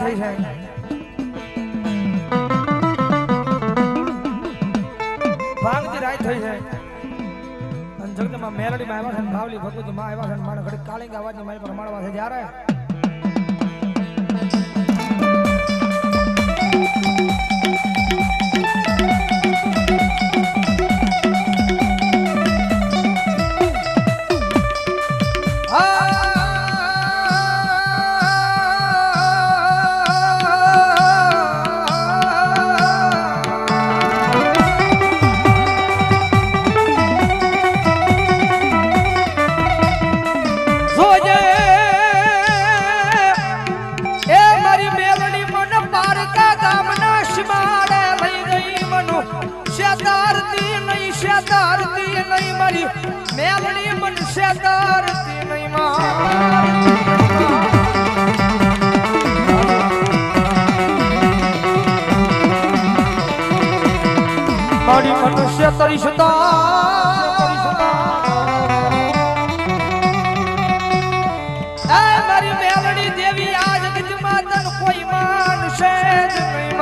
થઈ જાય ભાંગતી રાત થઈ જાય અને જગતમાં મેલડી માં આવ્યા છે ભાવલી ભગવતી માં આવ્યા છે મારા ઘડી કાલિંગ અવાજની મારી પર રમાડવા છે જ્યારે મેલડી મનસે તારતી નહીં મારી મનુષ્ય તરી મારી મેલડી દેવી આજ ગજમાં તન કોઈ માનશે જ નહીં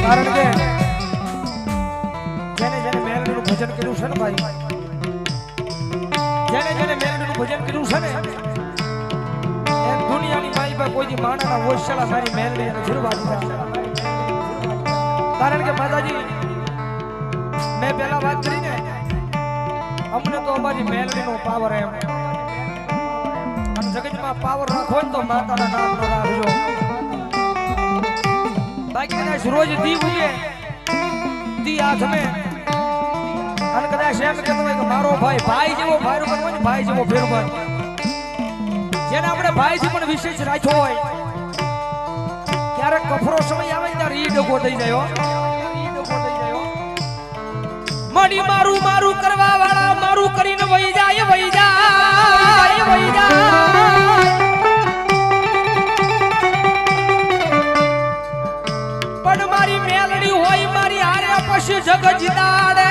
કારણ કે જેને જેને મેલડીનું ભજન કર્યું છે ને ભાઈ જેને જેને મેલડીનું ભજન કર્યું છે ને એ દુનિયાની માઈ પર કોઈ માણાના ઓછળા મારી મેલડી અને જીરવા દીધા કારણ કે માતાજી મેં પહેલા વાત કરી ને અમને તો અમારી મેલડીનો પાવર એમ અને જગતમાં પાવર રાખો ને તો માતાના નામનો રાખજો બાકી કદાચ રોજ દી ઉગે દી હાથમે અને કદાચ એમ કહેતો હોય કે મારો ભાઈ જેવો ભાઈ હોય ને ભાઈ જેવો ફેરબન જેને આપણે ભાઈથી પણ વિશેષ રાખ્યો હોય ક્યારેક કફરો સમય આવે ત્યારે ઈ ડગો થઈ જાય મડી મારું મારું કરવા વાળા મારું કરીને વહી જાય પણ મારી મેલડી હોય મારી હારે પછી જગ જીતાડે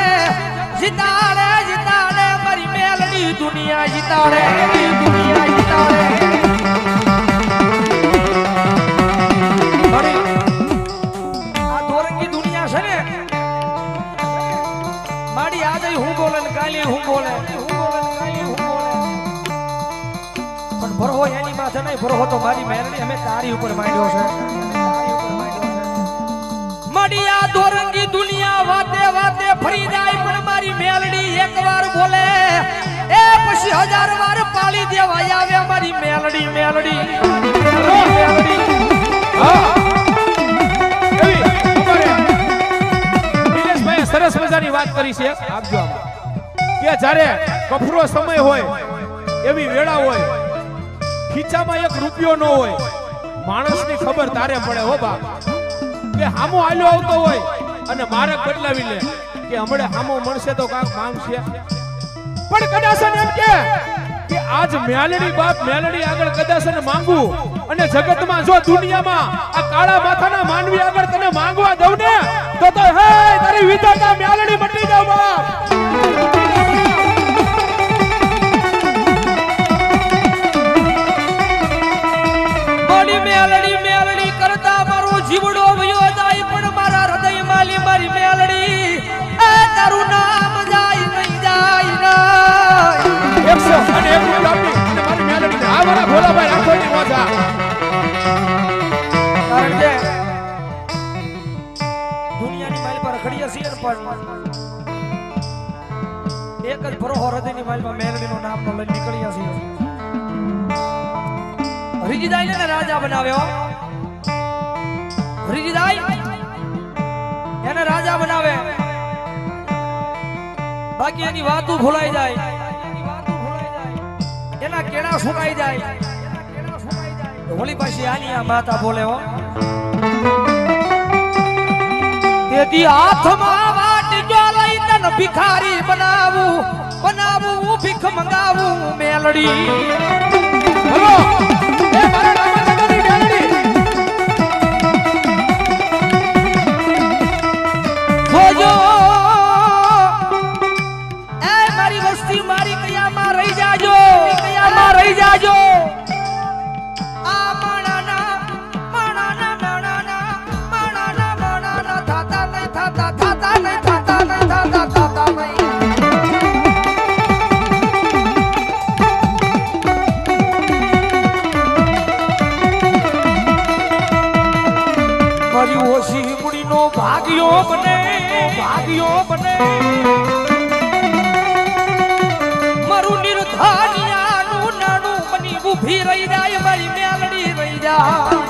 મારી મેલડી દુનિયા જીતાડે આ દોરંગી દુનિયા છે ને મારી આજે હું બોલે ને કાલે હું બોલે પણ ભરહો એની માથે નહીં ભરહો તો મારી મેલડી અમે તારી ઉપર માંડ્યો છે મડિયા દોરંગી દુનિયા વાતે વાતે ફરી જાય પણ મારી મેલડી એકવાર બોલે એ પછી 1000 વાર પાળી દેવા આવે મારી મેલડી દિનેશભાઈ સરસ મજાની વાત કરી છે આપજો આમાં કે જ્યારે કફરો સમય હોય એવી વેળા હોય ખીચામાં 1 રૂપિયો ન હોય માણસની ખબર તારે પડે હો બાપ કે હામો આલ્યો આવતો હોય અને મારે બદલાવી લે કે હમણે હામો મળશે તો કાક માંગશે પણ કદાચ એમ કે આજ મેલડી બાપ મેલડી આગળ કદાચ ને માંગવું અને જગતમાં જો દુનિયામાં આ કાળા માથાના માનવી આગળ તને માંગવા દઉં ને તો હે તારી વિધાતા મેલડી મટી જાવ બાપ મેલડી કરતા મારો જીવડો વયો જાય પણ મારા હૃદય માલી મારી મેલડી એ તારું નામ જાય નહીં જાય 101 કાપી અને મારી મેલડી આ વાળા ભોલાભાઈ રાખોની મોજા કારણ કે દુનિયાની માલ પર ખડીએ છીએ પણ એક જ ભરો હૃદયની માલમાં મેલડીનું નામ તો લઈ નીકળ્યા છીએ રીજીદાઈ ને રાજા બનાવ્યો રીજીદાઈ એને રાજા બનાવે બાકી એની વાતો ભૂલાઈ જાય એના કેડા સુકાઈ જાય હોળી પાછી આની આ માતા બોલે હો તેથી હાથમાં વાટજો લઈ તન ભિખારી બનાવું ભીખ મંગાવું મેલડી બોલો એ મારા નામ નગરની મેલડી જોજો એ મારી વસ્તી મારી ઊભી રહી જાય મારી મેલડી રહી જાય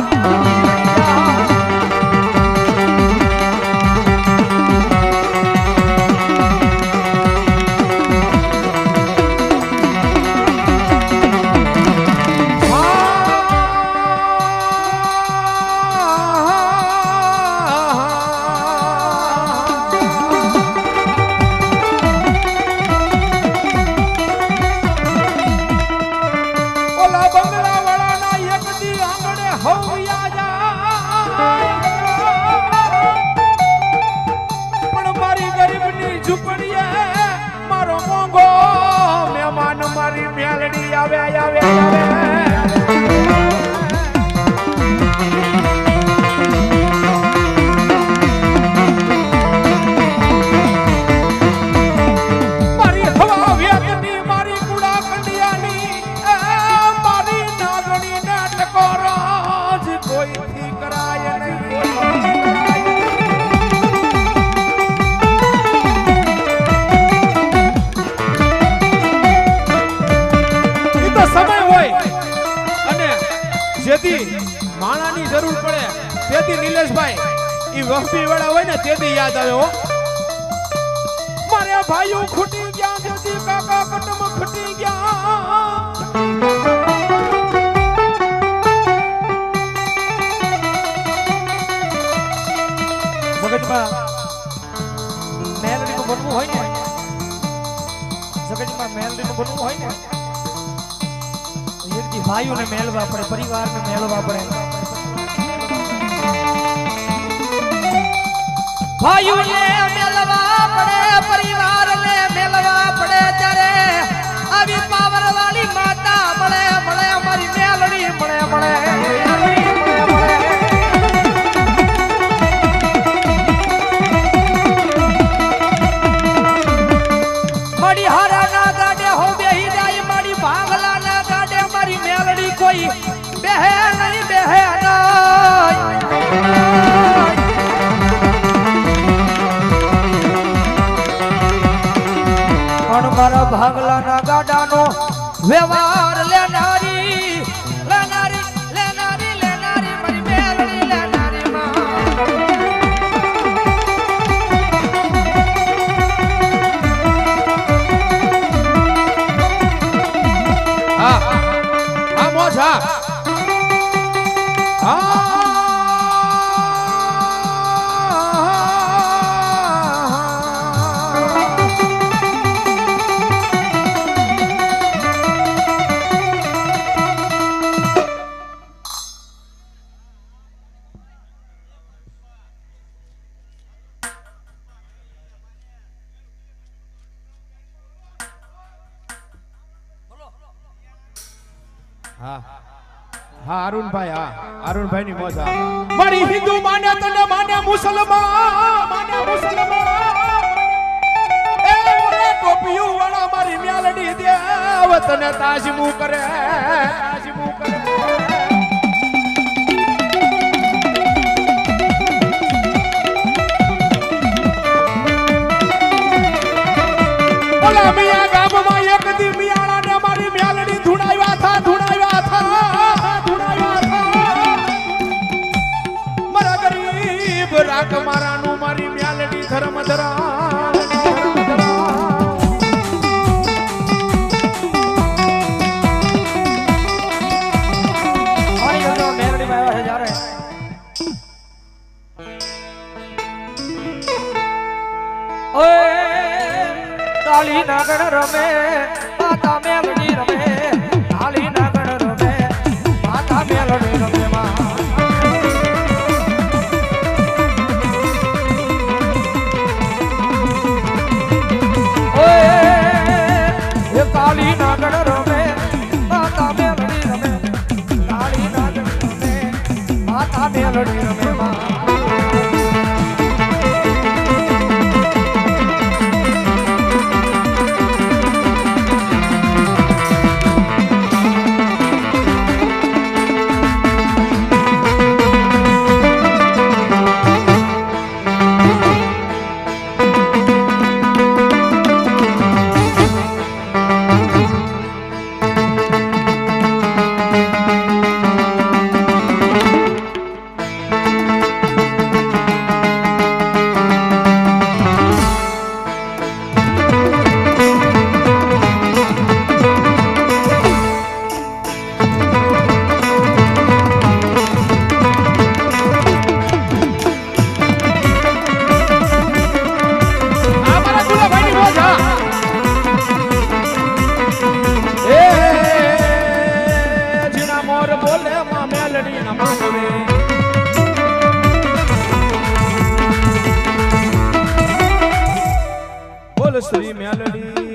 માણાની જરૂર પડે તેથી નિલેશભાઈ ઈ વહબી વાળા હોય ને તેથી યાદ આવે હો મારે ભાઈઓ ખૂટી ગયા જેથી કાકા કટમ ખૂટી ગયા જગતમાં મેલડીનું બનવું હોય ને જગતમાં મેલડીનું બનવું હોય ને ભાઈઓને મેળવા પડે પરિવારને મેળવા પડે ભાઈઓને મેળવા પડે પરિવારને મેળવા પડે ત્યારે આવી પાવર વાળી માતા મળે મળે અમારી મેલડી મળે મળે મારી હારાના ગાડે હો બેહી જાય મારી ભાંગલાના ગાડે મારી મેલડી કોઈ બેહે નહીં પણ મારા ભાંગલાના ગાડાનો વ્યવહાર લેનારી લેનારી લેનારી લેનારી મારી મેલડી લેનારી હા મોજ હા હા અરુણભાઈ ની મોજ મારી હિન્દુ માને તને માને મુસલમાન એ ટોપિયું વાળા મારી મેલડી દેવ તને તાજમુ કરે ઓલા મિયા ગામમાં એક દી મિયાળા ને મારી મેલડી ધુણાવ્યા થા મારા ગરીબ રાખ મારાનું મારી મેલડી ધર્મ ધરા મેલડી માં આવ્યા છે જ્યારે કાળી નાગણ રમે માતા મેલડી રમે કાળી નાગણ રમે માતા મેલડી રમે કાળી નાગણ રમે માતા મેલડી રમે કાળી નાગણ રમે માતા મેલડી રમે શ્રી મેલડી